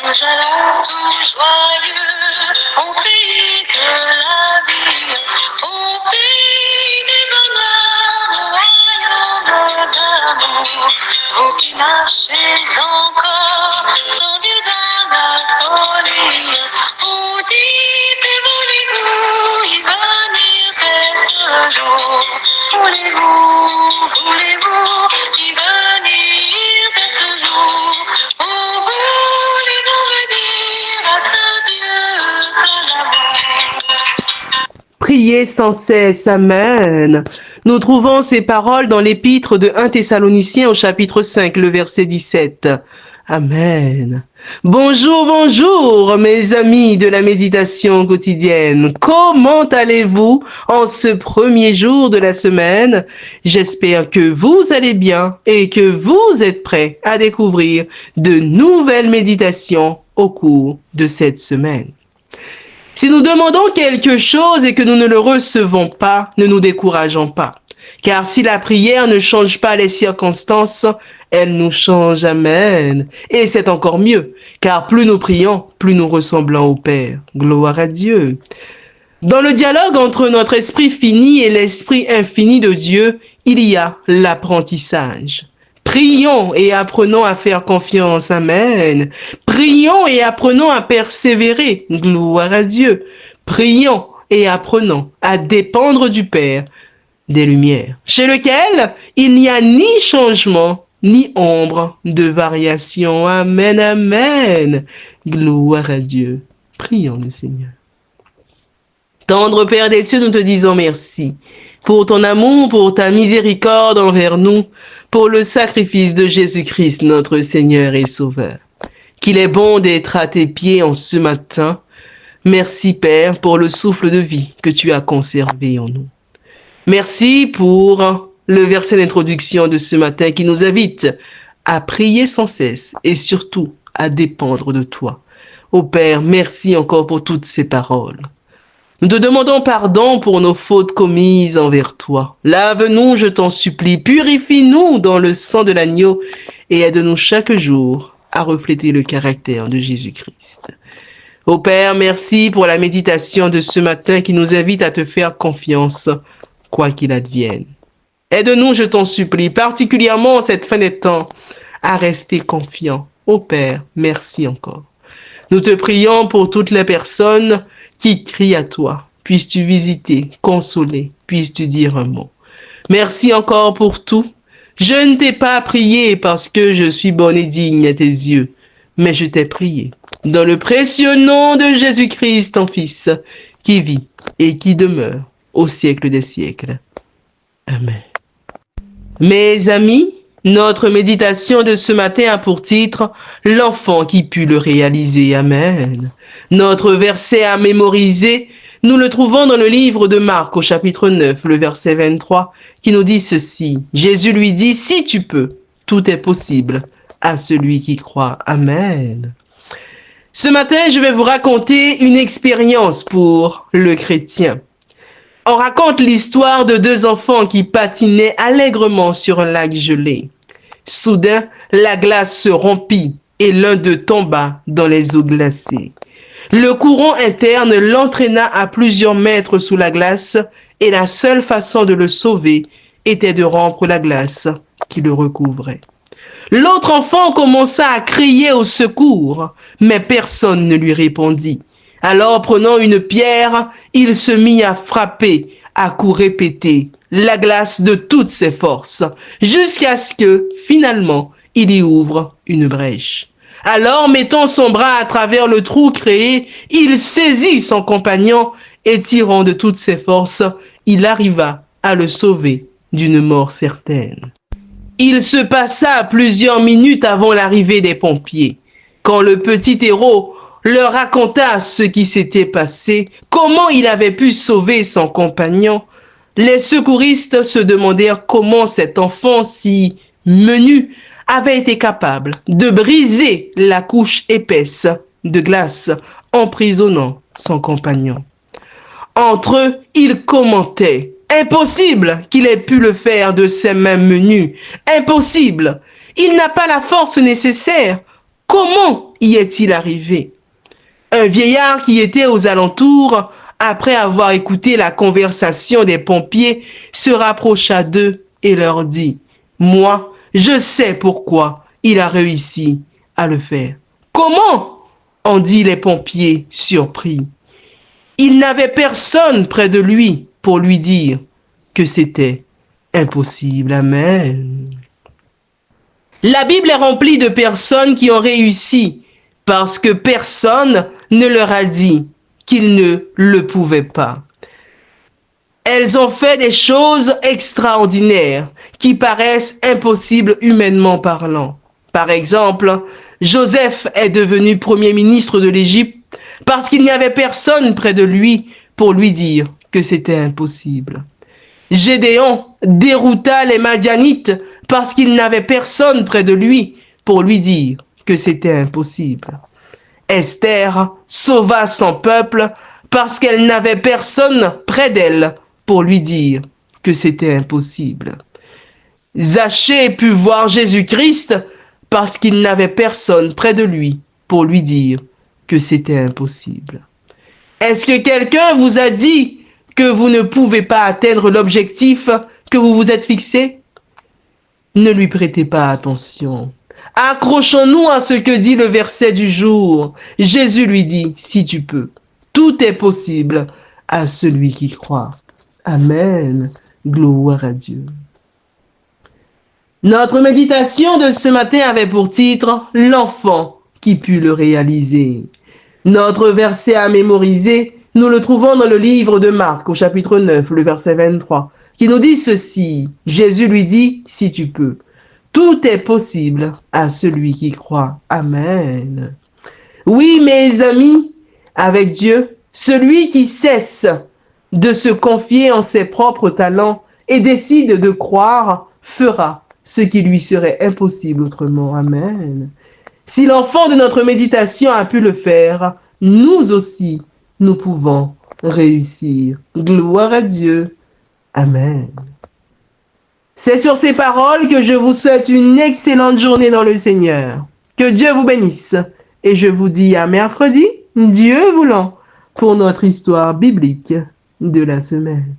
Jérusalem tout joyeux, au pays de la vie, au pays du bonheur, royaume d'amour. Vous qui marchez encore, sans Dieu dans la folie, vous dites et voulez-vous y venir dès ce jour? Voulez-vous y venir dès ce jour? Oh, voulez-vous venir à ce Dieu de l'amour? Priez sans cesse, Amen. Nous trouvons ces paroles dans l'épître de 1 Thessaloniciens au chapitre 5, le verset 17. Amen. Bonjour, bonjour, mes amis de la méditation quotidienne. Comment allez-vous en ce premier jour de la semaine? J'espère que vous allez bien et que vous êtes prêts à découvrir de nouvelles méditations au cours de cette semaine. Si nous demandons quelque chose et que nous ne le recevons pas, ne nous décourageons pas. Car si la prière ne change pas les circonstances, elle nous change, amen. Et c'est encore mieux, car plus nous prions, plus nous ressemblons au Père. Gloire à Dieu. Dans le dialogue entre notre esprit fini et l'esprit infini de Dieu, il y a l'apprentissage. Prions et apprenons à faire confiance. Amen. Prions et apprenons à persévérer. Gloire à Dieu. Prions et apprenons à dépendre du Père des Lumières, chez lequel il n'y a ni changement, ni ombre de variation. Amen, amen. Gloire à Dieu. Prions le Seigneur. Tendre Père des cieux, nous te disons merci pour ton amour, pour ta miséricorde envers nous, pour le sacrifice de Jésus-Christ, notre Seigneur et Sauveur. Qu'il est bon d'être à tes pieds en ce matin. Merci Père pour le souffle de vie que tu as conservé en nous. Merci pour le verset d'introduction de ce matin qui nous invite à prier sans cesse et surtout à dépendre de toi. Ô Père, merci encore pour toutes ces paroles. Nous te demandons pardon pour nos fautes commises envers toi. Lave-nous, je t'en supplie, purifie-nous dans le sang de l'agneau et aide-nous chaque jour à refléter le caractère de Jésus-Christ. Ô Père, merci pour la méditation de ce matin qui nous invite à te faire confiance, quoi qu'il advienne. Aide-nous, je t'en supplie, particulièrement en cette fin des temps, à rester confiants. Ô Père, merci encore. Nous te prions pour toutes les personnes qui crient à toi. Puisses-tu visiter, consoler, puisses-tu dire un mot. Merci encore pour tout. Je ne t'ai pas prié parce que je suis bonne et digne à tes yeux, mais je t'ai prié dans le précieux nom de Jésus-Christ, ton Fils, qui vit et qui demeure au siècle des siècles. Amen. Mes amis, notre méditation de ce matin a pour titre « L'enfant qui put le réaliser ». Amen. Notre verset à mémoriser, nous le trouvons dans le livre de Marc au chapitre 9, le verset 23, qui nous dit ceci. Jésus lui dit « Si tu peux, tout est possible à celui qui croit. » Amen. Ce matin, je vais vous raconter une expérience pour le chrétien. On raconte l'histoire de deux enfants qui patinaient allègrement sur un lac gelé. Soudain, la glace se rompit et l'un d'eux tomba dans les eaux glacées. Le courant interne l'entraîna à plusieurs mètres sous la glace et la seule façon de le sauver était de rompre la glace qui le recouvrait. L'autre enfant commença à crier au secours, mais personne ne lui répondit. Alors, prenant une pierre, il se mit à frapper à coups répétés la glace de toutes ses forces, jusqu'à ce que, finalement, il y ouvre une brèche. Alors, mettant son bras à travers le trou créé, il saisit son compagnon et tirant de toutes ses forces, il arriva à le sauver d'une mort certaine. Il se passa plusieurs minutes avant l'arrivée des pompiers. Quand le petit héros leur raconta ce qui s'était passé, comment il avait pu sauver son compagnon, les secouristes se demandèrent comment cet enfant si menu avait été capable de briser la couche épaisse de glace, emprisonnant son compagnon. Entre eux, ils commentaient « Impossible qu'il ait pu le faire de ses mains menues. Impossible. Il n'a pas la force nécessaire. Comment y est-il arrivé? Un vieillard qui était aux alentours, après avoir écouté la conversation des pompiers, se rapprocha d'eux et leur dit, « Moi, je sais pourquoi il a réussi à le faire. »« Comment ?» ont dit les pompiers surpris. Il n'avait personne près de lui pour lui dire que c'était impossible. Amen. La Bible est remplie de personnes qui ont réussi parce que personne ne leur a dit qu'ils ne le pouvaient pas. Elles ont fait des choses extraordinaires qui paraissent impossibles humainement parlant. Par exemple, Joseph est devenu premier ministre de l'Égypte parce qu'il n'y avait personne près de lui pour lui dire que c'était impossible. Gédéon dérouta les Madianites parce qu'il n'avait personne près de lui pour lui dire que c'était impossible. Esther sauva son peuple parce qu'elle n'avait personne près d'elle pour lui dire que c'était impossible. Zachée put voir Jésus-Christ parce qu'il n'avait personne près de lui pour lui dire que c'était impossible. Est-ce que quelqu'un vous a dit que vous ne pouvez pas atteindre l'objectif que vous vous êtes fixé? Ne lui prêtez pas attention. Accrochons-nous à ce que dit le verset du jour. Jésus lui dit, si tu peux, tout est possible à celui qui croit. Amen. Gloire à Dieu. Notre méditation de ce matin avait pour titre « L'enfant qui put le réaliser ». Notre verset à mémoriser, nous le trouvons dans le livre de Marc, au chapitre 9, le verset 23, qui nous dit ceci. Jésus lui dit, si tu peux. Tout est possible à celui qui croit. Amen. Oui, mes amis, avec Dieu, celui qui cesse de se confier en ses propres talents et décide de croire, fera ce qui lui serait impossible autrement. Amen. Si l'enfant de notre méditation a pu le faire, nous aussi, nous pouvons réussir. Gloire à Dieu. Amen. C'est sur ces paroles que je vous souhaite une excellente journée dans le Seigneur. Que Dieu vous bénisse. Et je vous dis à mercredi, Dieu voulant, pour notre histoire biblique de la semaine.